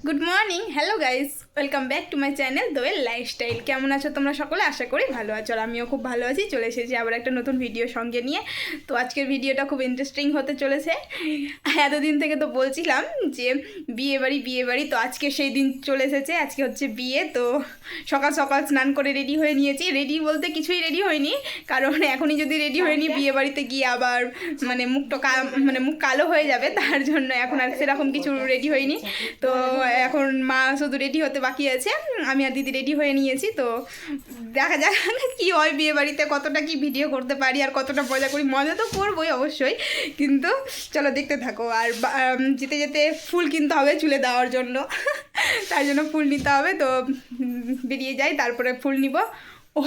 Good morning, hello guys, welcome back to my channel Doyel lifestyle. কেমন আছো তোমরা সকলে? আশা করি ভালো আছো, আর আমিও খুব ভালো আছি। চলে এসেছি আবার একটা নতুন ভিডিও সঙ্গে নিয়ে। তো আজকের ভিডিওটা খুব ইন্টারেস্টিং হতে চলেছে। এতদিন থেকে তো বলছিলাম যে বিয়ে বাড়ি, তো আজকে সেই দিন চলে এসেছে। আজকে হচ্ছে বিয়ে। তো সকাল সকাল স্নান করে রেডি হয়ে নিয়েছি। রেডি বলতে কিছুই রেডি হয়নি, কারণ এখনই যদি রেডি হয়নি বিয়ে বাড়িতে গিয়ে আবার মুখ কালো হয়ে যাবে, তার জন্য এখন আর সেরকম কিছু রেডি হয়নি। তো এখন মা শুধু রেডি হতে বাকি আছে, আমি আর দিদি রেডি হয়ে নিয়েছি। তো দেখা যাক কী হয় বিয়ে বাড়িতে, কতটা কি ভিডিও করতে পারি আর কতটা মজা করি। মজা তো করবোই অবশ্যই, কিন্তু চলো দেখতে থাকো। আর যেতে যেতে ফুল কিনতে হবে চুলে দেওয়ার জন্য, তার জন্য ফুল নিতে হবে। তো বেরিয়ে যাই, তারপরে ফুল নিব। ও,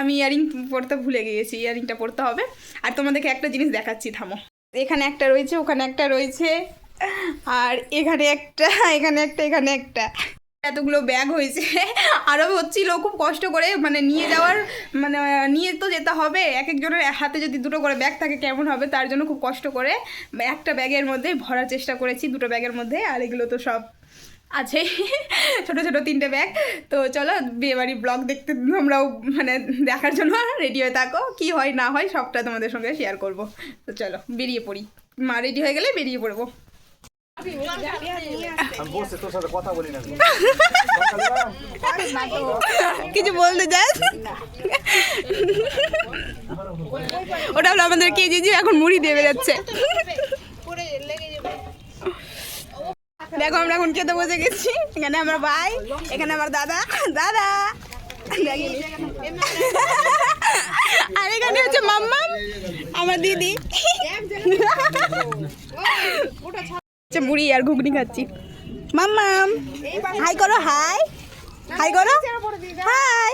আমি ইয়ারিং পরতে ভুলে গিয়েছি, ইয়ারিংটা পরতে হবে। আর তোমাদেরকে একটা জিনিস দেখাচ্ছি, থামো। এখানে একটা রয়েছে, ওখানে একটা রয়েছে, আর এখানে একটা, এখানে একটা। এতগুলো ব্যাগ হয়েছে, আরও হচ্ছিল খুব কষ্ট করে, নিয়ে যাওয়ার নিয়ে তো যেতে হবে। এক একজনের হাতে যদি দুটো করে ব্যাগ থাকে কেমন হবে, তার জন্য খুব কষ্ট করে একটা ব্যাগের মধ্যে ভরার চেষ্টা করেছি, দুটো ব্যাগের মধ্যে। আর এগুলো তো সব আছে, ছোটো ছোটো 3টে ব্যাগ। তো চলো বিয়েবাড়ি ব্লগ দেখতে তোমরাও দেখার জন্য রেডি হয়ে থাকো। কি হয় না হয় সবটা তোমাদের সঙ্গে শেয়ার করব। তো চলো বেরিয়ে পড়ি, মা রেডি হয়ে গেলে বেরিয়ে পড়বো। কিছু বলতে চাস? ওটা হলো আমাদের কেজিজি, এখন মুড়ি দিয়ে বেরোচ্ছে। দেখো আমরা এখন খেতে বসে গেছি। এখানে আমার ভাই, এখানে আমার দাদা, আর এখানে হচ্ছে মাম্মা, আমার দিদি। মুড়ি আর ঘুগনি খাচ্ছি। মাম্মাম হাই করো, হাই করো, হাই।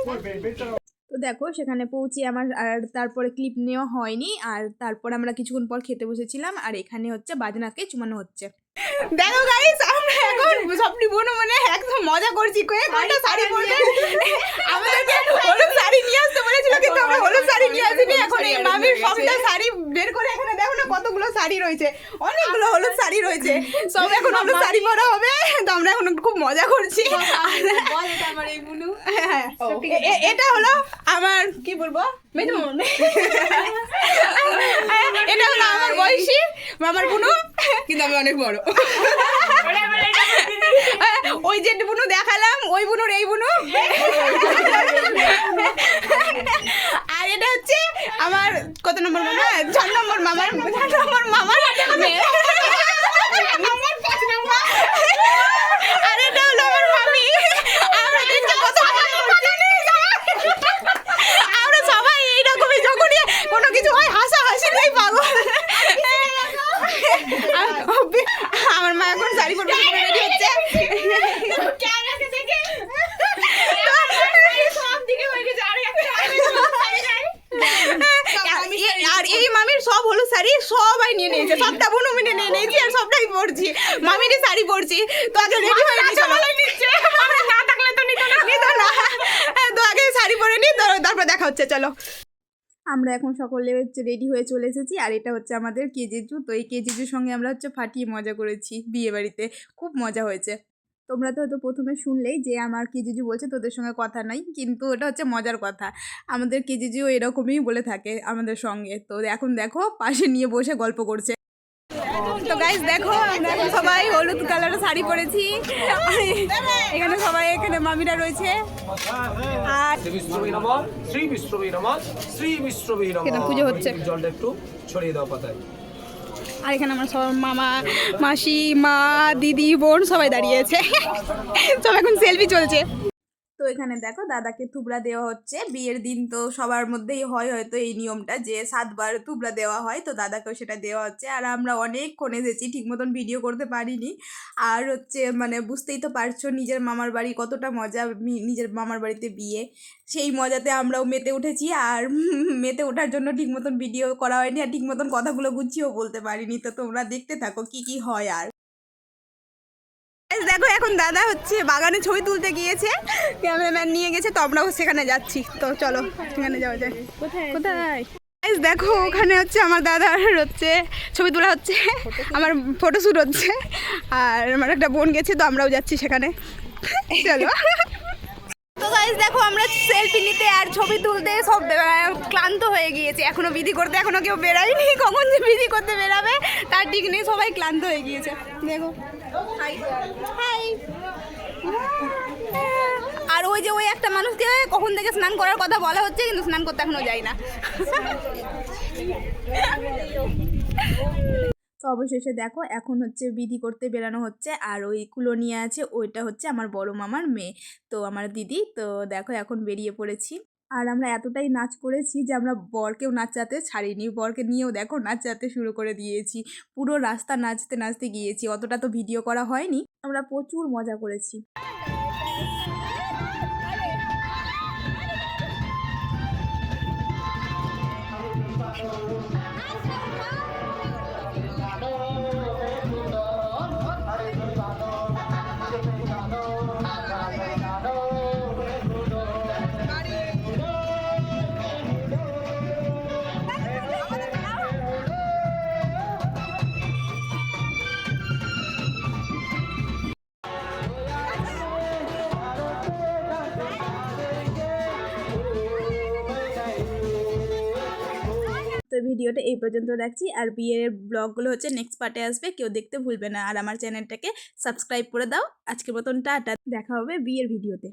তো দেখো সেখানে পৌঁছে আমার আর তারপরে ক্লিপ নেওয়া হয়নি। আর তারপর আমরা কিছুক্ষণ পর খেতে বসেছিলাম। আর এখানে হচ্ছে বাজনাকে চুমানো হচ্ছে। দেখো গাইস, আমরা এখন সবটি বোন একদম মজা করছি। কয়েকটা শাড়ি পরবে, আমাদেরকে হলুদ শাড়ি নিয়ে আসতে বলেছিল, কিন্তু আমরা হলুদ শাড়ি নিয়ে আসিনি। এখন এই মামির সবটা শাড়ি বের করে এখানে দেখো না কতগুলো শাড়ি রয়েছে, অনেকগুলো হলুদ শাড়ি রয়েছে। সব এখন হলুদ শাড়ি পরা হবে। তো আমরা এখন খুব মজা করছি। এটা হলো আমার, কি বলবো, এটা হলো আমার বয়সী মামার বুনু, কিন্তু আমি অনেক বড়। ওই যে বুনু দেখালাম, ওই বুনুর এই বুনু। আর এটা হচ্ছে আমার কত নম্বর মামা, 6 নম্বর মামার, 6 নম্বর মামার মেয়ে। আর এটা হলো আমার মামি। আমরা সবাই এইরকমই, যখনই কোনো কিছু হয় হাসাহাসি নেই, পাগল। আমার মা এখন শাড়ি পরবে, রেডি হচ্ছে। আর এই মামির সব হলুদ শাড়ি সবাই নিয়ে নিয়েছে, সবটা বোন মিলে নিয়ে নিয়েছি, আর সবটাই পরছি, মামিরই শাড়ি পরছি। তো আগে রেডি হয়ে নিচ্ছে, না থাকলে তো নিত না। তো আগে শাড়ি পরে নি, তারপর দেখা হচ্ছে। চলো আমরা এখন সকলে হচ্ছে রেডি হয়ে চলে এসেছি। আর এটা হচ্ছে আমাদের কেজিজু। তো এই কেজিজুর সঙ্গে আমরা হচ্ছে ফাটিয়ে মজা করেছি বিয়ে বাড়িতে, খুব মজা হয়েছে। তোমরা তো হয়তো প্রথমে শুনলেই যে আমার কেজিজু বলছে তোদের সঙ্গে কথা নাই, কিন্তু এটা হচ্ছে মজার কথা। আমাদের কেজিজুও এরকমই বলে থাকে আমাদের সঙ্গে। তো এখন দেখো পাশে নিয়ে বসে গল্প করছে। তো গাইস দেখো, আমরা এখন সবাই হলুদ কালারের শাড়ি পরেছি। এখানে সবাই, এখানে মামিরা রয়েছে। আর পুজো হচ্ছে, জলটা একটু ছড়িয়ে দাও পাতায়। আর এখানে আমার সব মামা, মাসি, মা, দিদি, বোন সবাই দাঁড়িয়েছে। সব এখন সেলফি চলছে। তো এখানে দেখো দাদাকে থুবড়া দেওয়া হচ্ছে। বিয়ের দিন তো সবার মধ্যেই হয় হয়তো এই নিয়মটা, যে 7 বার থুবড়া দেওয়া হয়। তো দাদাকেও সেটা দেওয়া হচ্ছে। আর আমরা অনেকক্ষণ এসেছি, ঠিক মতন ভিডিও করতে পারিনি। আর হচ্ছে বুঝতেই তো পারছো নিজের মামার বাড়ি কতটা মজা, নিজের মামার বাড়িতে বিয়ে, সেই মজাতে আমরাও মেতে উঠেছি। আর মেতে ওঠার জন্য ঠিক মতন ভিডিও করা হয়নি, আর ঠিক মতন কথাগুলো গুছিয়েও বলতে পারিনি। তো তোমরা দেখতে থাকো কি হয়। আর দেখো এখন দাদা হচ্ছে বাগানে ছবি তুলতে গিয়েছে, ক্যামেরাম্যান নিয়ে গেছে। তো আমরাও সেখানে যাচ্ছি। তো চলো সেখানে যাওয়া যায়। কোথায় Guys, দেখো ওখানে হচ্ছে আমার দাদার হচ্ছে ছবি তোলা হচ্ছে, আমার ফটোশ্যুট হচ্ছে, আর আমার একটা বোন গেছে তো আমরাও যাচ্ছি সেখানে। চলো। তো গাইস দেখো আমরা সেলফি নিতে আর ছবি তুলতে সব ক্লান্ত হয়ে গিয়েছে, এখনো বিধি করতে এখনো কেউ বেরায়নি, কখন যে বিধি করতে বেরাবে তার ঠিক নেই, সবাই ক্লান্ত হয়ে গিয়েছে। দেখো হাই হাই। আর ওই যে ওই একটা মানুষকে কখন থেকে স্নান করার কথা বলা হচ্ছে, কিন্তু স্নান করতে এখনো যায় না। তো অবশেষে দেখো এখন হচ্ছে বিধি করতে বেরানো হচ্ছে, আর ওই কুলো নিয়ে আছে ওইটা হচ্ছে আমার বড় মামার মেয়ে, তো আমার দিদি। তো দেখো এখন বেরিয়ে পড়েছি, আর আমরা এতটাই নাচ করেছি যে আমরা বরকেও নাচাতে ছাড়িনি, বরকে নিয়েও দেখো নাচাতে শুরু করে দিয়েছি, পুরো রাস্তা নাচতে নাচতে গিয়েছি, অতটা তো ভিডিও করা হয়নি, আমরা প্রচুর মজা করেছি। তো ভিডিওটা এই পর্যন্ত রাখছি, আর বিয়ের ব্লগগুলো হচ্ছে নেক্সট পার্টে আসবে, কেউ দেখতে ভুলবে না, আর আমার চ্যানেলটাকে সাবস্ক্রাইব করে দাও। আজকের মতন টাটা, দেখা হবে বিয়ের ভিডিওতে।